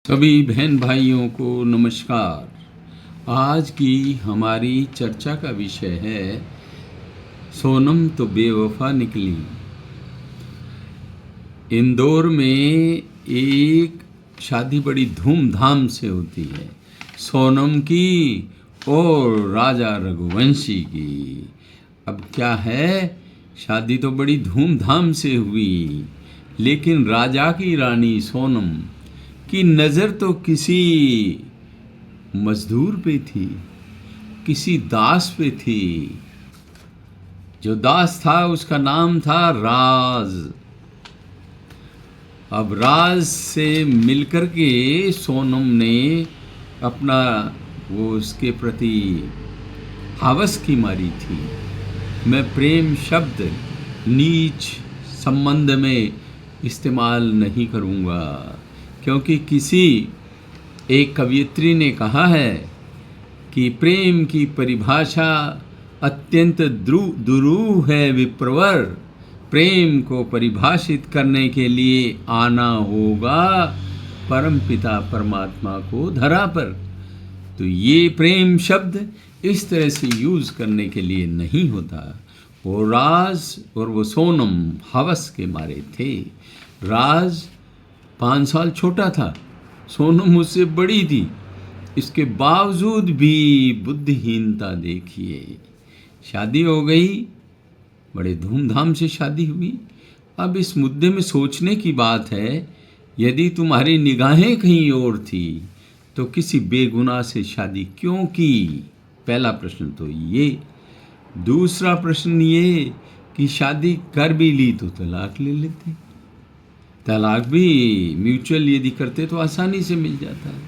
सभी बहन भाइयों को नमस्कार। आज की हमारी चर्चा का विषय है सोनम तो बेवफा निकली। इंदौर में एक शादी बड़ी धूमधाम से होती है, सोनम की और राजा रघुवंशी की। अब क्या है, शादी तो बड़ी धूमधाम से हुई, लेकिन राजा की रानी सोनम की नज़र तो किसी मजदूर पे थी, किसी दास पे थी। जो दास था उसका नाम था राज। अब राज से मिलकर के सोनम ने अपना वो उसके प्रति हवस की मारी थी। मैं प्रेम शब्द नीच संबंध में इस्तेमाल नहीं करूँगा, क्योंकि किसी एक कवयित्री ने कहा है कि प्रेम की परिभाषा अत्यंत दुरूह है विप्रवर। प्रेम को परिभाषित करने के लिए आना होगा परमपिता परमात्मा को धरा पर। तो ये प्रेम शब्द इस तरह से यूज़ करने के लिए नहीं होता। वो राज और वो सोनम हवस के मारे थे। राज 5 साल छोटा था, सोनम मुझसे बड़ी थी, इसके बावजूद भी बुद्धिहीनता देखिए। शादी हो गई, बड़े धूमधाम से शादी हुई। अब इस मुद्दे में सोचने की बात है, यदि तुम्हारी निगाहें कहीं और थी तो किसी बेगुनाह से शादी क्यों की? पहला प्रश्न तो ये। दूसरा प्रश्न ये कि शादी कर भी ली तो तलाक ले लेते। तलाक भी म्यूचुअल यदि करते तो आसानी से मिल जाता है,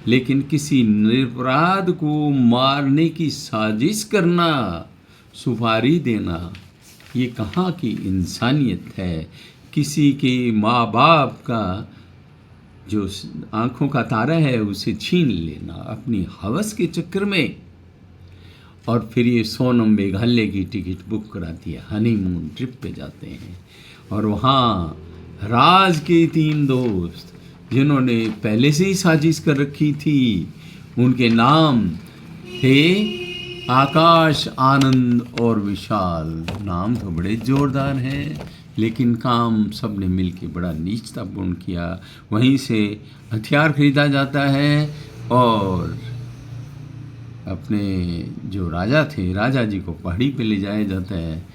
लेकिन किसी निरपराध को मारने की साजिश करना, सुपारी देना, ये कहाँ की इंसानियत है? किसी के माँ बाप का जो आँखों का तारा है उसे छीन लेना अपनी हवस के चक्कर में। और फिर ये सोनम मेघालय की टिकट बुक कराती है, हनीमून ट्रिप पे जाते हैं, और वहाँ राज के 3 दोस्त जिन्होंने पहले से ही साजिश कर रखी थी, उनके नाम थे आकाश, आनंद और विशाल। नाम तो बड़े जोरदार हैं, लेकिन काम सब ने मिल के बड़ा नीचतापूर्ण किया। वहीं से हथियार खरीदा जाता है और अपने जो राजा थे, राजा जी को पहाड़ी पे ले जाया जाता है,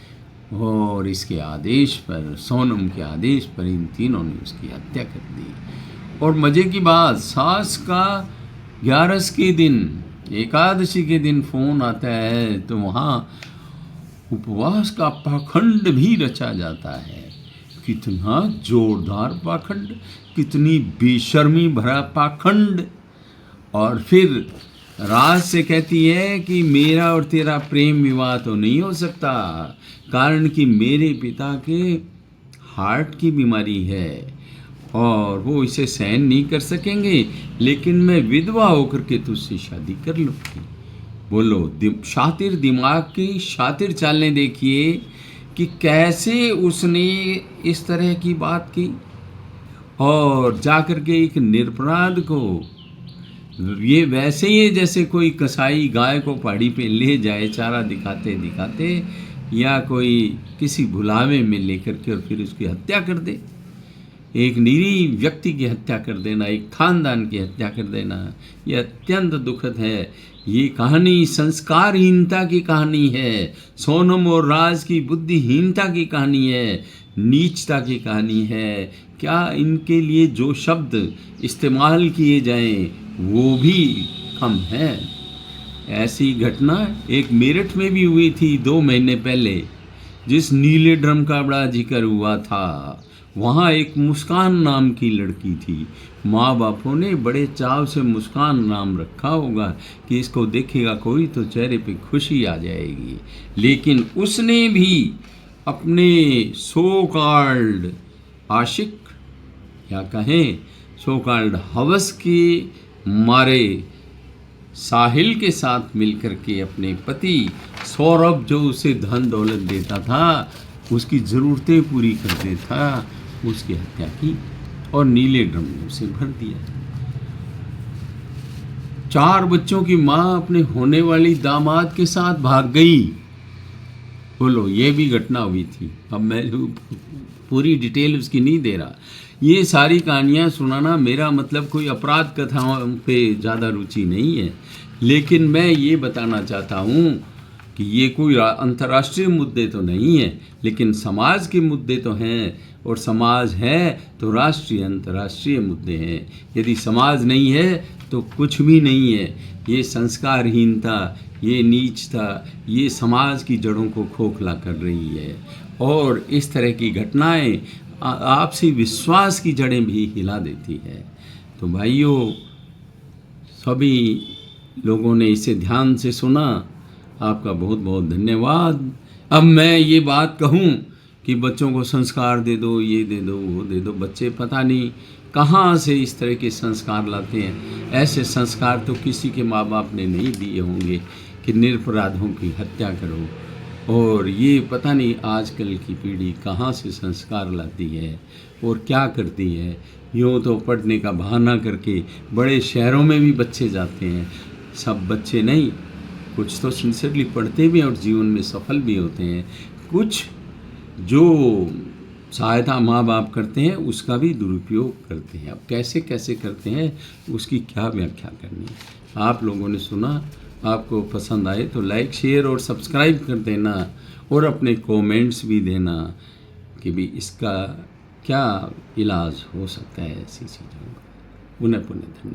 और इसके आदेश पर, सोनम के आदेश पर इन तीनों ने उसकी हत्या कर दी। और मज़े की बात, सास का 11 के दिन, एकादशी के दिन फ़ोन आता है तो वहाँ उपवास का पाखंड भी रचा जाता है। कितना जोरदार पाखंड, कितनी बेशर्मी भरा पाखंड। और फिर राज से कहती है कि मेरा और तेरा प्रेम विवाह तो नहीं हो सकता, कारण कि मेरे पिता के हार्ट की बीमारी है और वो इसे सहन नहीं कर सकेंगे, लेकिन मैं विधवा होकर के तुझसे शादी कर लूँगी। बोलो, शातिर दिमाग की शातिर चालें देखिए कि कैसे उसने इस तरह की बात की, और जाकर के एक निरपराध को, ये वैसे ही है जैसे कोई कसाई गाय को पहाड़ी पे ले जाए चारा दिखाते दिखाते, या कोई किसी भुलावे में लेकर के और फिर उसकी हत्या कर दे। एक निरीह व्यक्ति की हत्या कर देना, एक खानदान की हत्या कर देना, ये अत्यंत दुखद है। ये कहानी संस्कारहीनता की कहानी है, सोनम और राज की बुद्धिहीनता की कहानी है, नीचता की कहानी है। क्या इनके लिए जो शब्द इस्तेमाल किए जाएं वो भी कम है? ऐसी घटना एक मेरठ में भी हुई थी 2 महीने पहले, जिस नीले ड्रम का बड़ा जिक्र हुआ था। वहाँ एक मुस्कान नाम की लड़की थी। माँ बापों ने बड़े चाव से मुस्कान नाम रखा होगा कि इसको देखेगा कोई तो चेहरे पे खुशी आ जाएगी, लेकिन उसने भी अपने सो कॉल्ड आशिक, या कहें सो कॉल्ड हवस के मारे साहिल के साथ मिलकर के अपने पति सौरभ, जो उसे धन दौलत देता था, उसकी ज़रूरतें पूरी कर देता, उसकी हत्या की और नीले ड्रम में उसे भर दिया। 4 बच्चों की माँ अपने होने वाली दामाद के साथ भाग गई। बोलो, ये भी घटना हुई थी। अब मैं पूरी डिटेल उसकी नहीं दे रहा। ये सारी कहानियाँ सुनाना मेरा मतलब कोई अपराध कथाओं पे ज़्यादा रुचि नहीं है, लेकिन मैं ये बताना चाहता हूँ कि ये कोई अंतर्राष्ट्रीय मुद्दे तो नहीं है, लेकिन समाज के मुद्दे तो हैं, और समाज है तो राष्ट्रीय अंतर्राष्ट्रीय मुद्दे हैं। यदि समाज नहीं है तो कुछ भी नहीं है। ये संस्कारहीनता, ये नीचता, ये समाज की जड़ों को खोखला कर रही है, और इस तरह की घटनाएं आपसी विश्वास की जड़ें भी हिला देती है। तो भाइयों, सभी लोगों ने इसे ध्यान से सुना, आपका बहुत बहुत धन्यवाद। अब मैं ये बात कहूँ कि बच्चों को संस्कार दे दो, ये दे दो, वो दे दो, बच्चे पता नहीं कहाँ से इस तरह के संस्कार लाते हैं। ऐसे संस्कार तो किसी के माँ बाप ने नहीं दिए होंगे कि निरपराधों की हत्या करो, और ये पता नहीं आजकल की पीढ़ी कहाँ से संस्कार लाती है और क्या करती है। यूँ तो पढ़ने का बहाना करके बड़े शहरों में भी बच्चे जाते हैं। सब बच्चे नहीं, कुछ तो सिंसियरली पढ़ते भी हैं और जीवन में सफल भी होते हैं। कुछ जो सहायता माँ बाप करते हैं उसका भी दुरुपयोग करते हैं। अब कैसे कैसे करते हैं उसकी क्या व्याख्या करनी है। आप लोगों ने सुना, आपको पसंद आए तो लाइक, शेयर और सब्सक्राइब कर देना, और अपने कमेंट्स भी देना कि भी इसका क्या इलाज हो सकता है ऐसी चीज़ों का। पुनः पुनः धन्यवाद।